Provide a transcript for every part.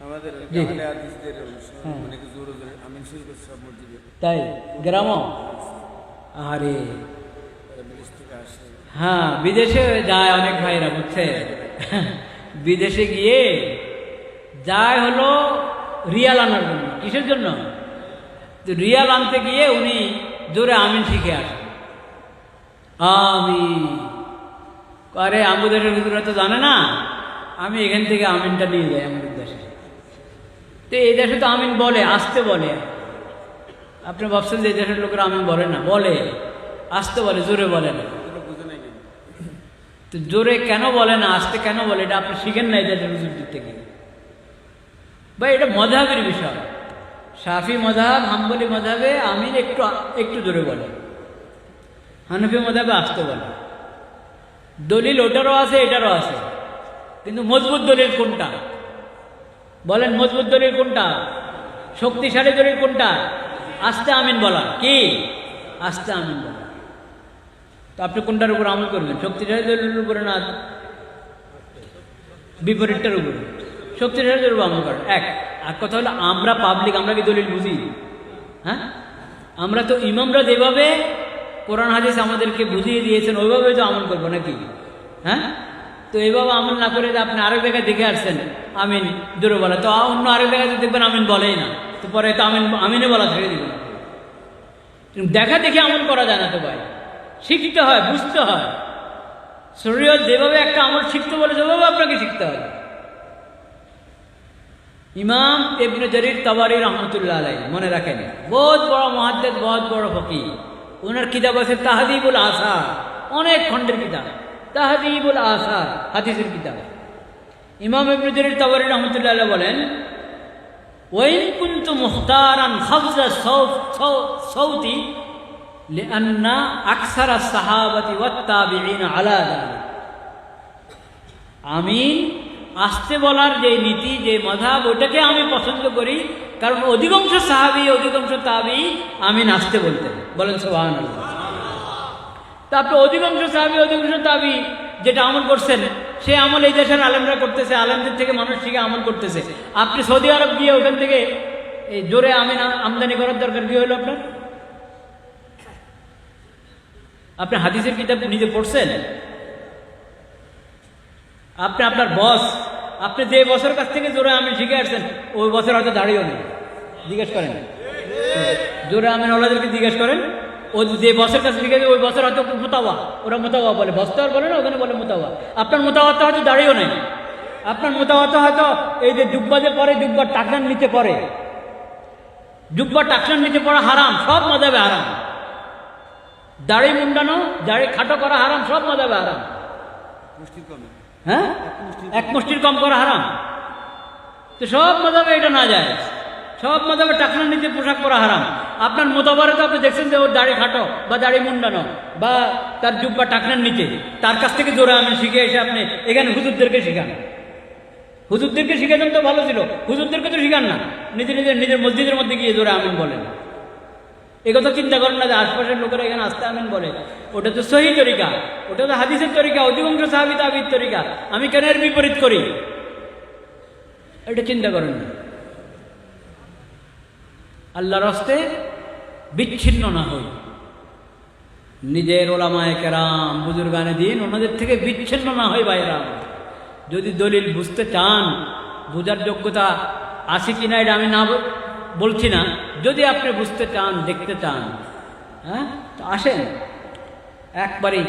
আমাদের জি। আহলে হাদিসদের অনুষ্ঠান হ্যাঁ। অনেক জোরে জোরে আমিন শরীফ করছে সব মসজিদে। তাই গ্রামও? আরে তারা বিদেশ থেকে আসে। হ্যাঁ, বিদেশে যায় অনেক ভাইরা, বুঝছে? বিদেশে গিয়ে যায় হলো রিয়াল আনার জন্য। কিসের জন্য? তো রিয়াল আনতে গিয়ে উনি জোরে আমিন শিখে আসেন। আমি আরে আমাদের দেশের ভিতরে তো জানে না, আমি এখান থেকে আমিনটা নিয়ে যাই আমাদের দেশে। তো এই দেশে তো আমিন বলে, আসতে বলে। আপনি ভাবছেন যে এই দেশের লোকেরা আমিন বলে না? বলে, আসতে বলে, জোরে বলে না। ওরা বুঝে নাই কেন? তো জোরে কেন বলে না, আসতে কেন বলে, এটা আপনি শিখেন না এই দেশের হুজুরদের থেকে। বা এটা মযহাবের বিষয়। শাফি মযহাব, হাম্বলি মযহাবে আমিন একটু একটু জোরে বলে, হানফি মযহাবে আসতে বলে। দলিল ওটারও আছে, এটারও আছে, কিন্তু মজবুত দলিল কোনটা বলেন? মজবুত দলিল কোনটা? শক্তিশালী দলিল কোনটা? আস্তে আমিন বলা। কি? আস্তে আমিন বলা। তো আপনি কোনটার উপর আমল করবেন? শক্তিশালী দলিলের উপরে না বিপরীতটার উপরে? শক্তিশালী দলিল আমল করেন। আর কথা হলো আমরা পাবলিক, আমরা কি দলিল বুঝি? হ্যাঁ, আমরা তো ইমামরা যেভাবে কোরআন হাদিস আমাদেরকে বুঝিয়ে দিয়েছেন ওইভাবে তো আমল করবো নাকি? হ্যাঁ, তো এইভাবে আমল না করে যে আপনি আরেক জায়গায় দেখে আসছেন আমিন জোরে বলা, তো অন্য আরেক জায়গায় দেখবেন আমিন বলেই না, তো পরে তো আমিনে বলা ছেড়ে দিবেন। দেখা দেখে আমল করা যায় না তো ভাই, শিখতে হয়, বুঝতে হয়। শরীয়ত যেভাবে একটা আমল শিখতে বলে সেভাবে আপনাকে শিখতে হবে। ইমাম ইবনে জারির তাবারি রহমতুল্লাহ আলাইহি, মনে রাখেন, বহুত বড় মুহাদ্দিস, বহুত বড় ফকিহ। ওনার কিতাব আছে তাহযীবুল আসার, অনেক খণ্ডের কিতাব, তাহযীবুল আসার, হাদিসের কিতাব। ইমাম ইবনে জারির তাবারি রহমতুল্লাহ আলাইহি বলেন, ওয়াইন কুনতু মুখতারান খাফযা সাউতি লিআন্না আকসারা সাহাবাতি ওয়াত তাবিঈন আলা যালিক। আমিন আসতে বলার যে নীতি, যে মাযহাব, ওটাকে আমি পছন্দ করি, কারণ অধিকাংশ সাহাবী, অধিকাংশ তাবী আমিন আসতে বলতেন। বলেন সুবহানাল্লাহ। তা আপনি অধিকাংশ সাহাবী, অধিকাংশ তাবী যেটা আমল করছেন, সে আমল এই দেশের আলেমরা করতেছে, আলেমদের থেকে মানুষ শিখে আমল করতেছে। আপনি সৌদি আরব গিয়ে ওখান থেকে এই জোরে আমিন আমদানি করার দরকার কি হলো আপনার? আপনি হাদিসের কিতাব নিজে পড়ছেন? আপনি আপনার বস, আপনি যে বছর কাছ থেকে জোরে আমিন শিখে আসছেন ওই বছর হয়তো দাঁড়িয়েও নেই। জিজ্ঞেস করেন জোরে আমিন ওলাদেরকে, জিজ্ঞেস করেন ও যে বছর কাছে শিখেছে ওই বছর হয়তো মোতাওয়া, ওরা মোতাওয়া বলে, বস্তার বলে না, ওখানে বলে মোতাওয়া। আপনার মোতাওয়াতে হয়তো দাঁড়িয়েও নেই। আপনার মোতাওয়াতে হয়তো এই যে জুব্বা যে পরে, জুব্বার টাকনার নিচে পড়ে, জুব্বার টাকনার নিচে পড়া হারাম, সব মাযহাবে হারাম। দাড়ি মুন্ডানো, দাড়ি খাটো করা হারাম, সব মাযহাবে হারাম। মুষ্টির কমে। হ্যাঁ, এক মুষ্টির কম করা হারাম। তো সব মাযহাবে এটা না যায়, সব মাযহাবে টাকনার নিচে পোশাক পরা হারাম। আপনার মোতাবারে তো আপনি দেখছেন যে ওর দাড়ি খাটো বা দাড়ি মুন্ডানো বা তার জুব্বা টাকনার নিচে, তার কাছ থেকে জোরে আমিন শিখে এসে আপনি এখানে হুজুরদেরকে শিখান। হুজুরদেরকে শিখাতেন তো ভালো ছিল, হুজুরদেরকে তো শিখান না, নিজের মসজিদের মধ্যে গিয়ে জোরে আমিন বলেন। এ কথা চিন্তা করেন না যে আশপাশের লোকেরা এখানে আস্তে আমিন বলে। ওটা তো সহি তরিকা, ওটা তো হাদিসের তরিকা, অধিকাংশ সাহাবী তাবিঈর তরিকা। আমি কেন এর বিপরীত করি? এটা চিন্তা করেন না। আল্লাহর রাস্তে বিচ্ছিন্ন না হই, নিজের ওলামায়ে কেরাম, বুজুর্গানে দিন, ওনাদের থেকে বিচ্ছিন্ন না হই। ভাইরা, যদি দলিল বুঝতে চান, বোঝার যোগ্যতা আছে কিনা এটা আমি না বলছি না, যদি আপনি বুঝতে চান, দেখতে চান, হ্যাঁ, তো আসেন একবারই।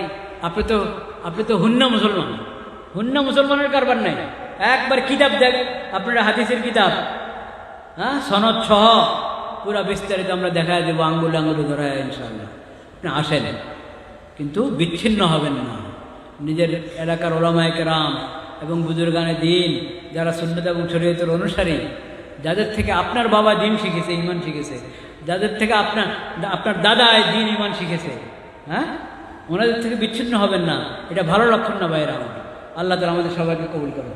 আপনি তো হুন্না মুসলমান, হুন্না মুসলমানের কারবার নাই। একবার কিতাব দেখ, আপনারা হাদিসের কিতাব, হ্যাঁ, সনদ সহ পুরা বিস্তারিত আমরা দেখায় দেবো, আঙ্গুল আঙ্গুলে ধরায়, ইনশাআল্লাহ। আপনি আসেন, কিন্তু বিচ্ছিন্ন হবেন না। নিজের এলাকার ওলামায়ে কেরাম এবং বুজুর্গানে দিন, যারা সুন্নাত এবং শরীয়তের অনুসারী, যাদের থেকে আপনার বাবা দিন শিখেছে, ইমান শিখেছে, যাদের থেকে আপনার দাদা দিন ইমান শিখেছে, হ্যাঁ, ওনাদের থেকে বিচ্ছিন্ন হবেন না। এটা ভালো লক্ষণ না ভাইয়েরা। আল্লাহ তাআলা আমাদের সবাইকে কবুল করুন।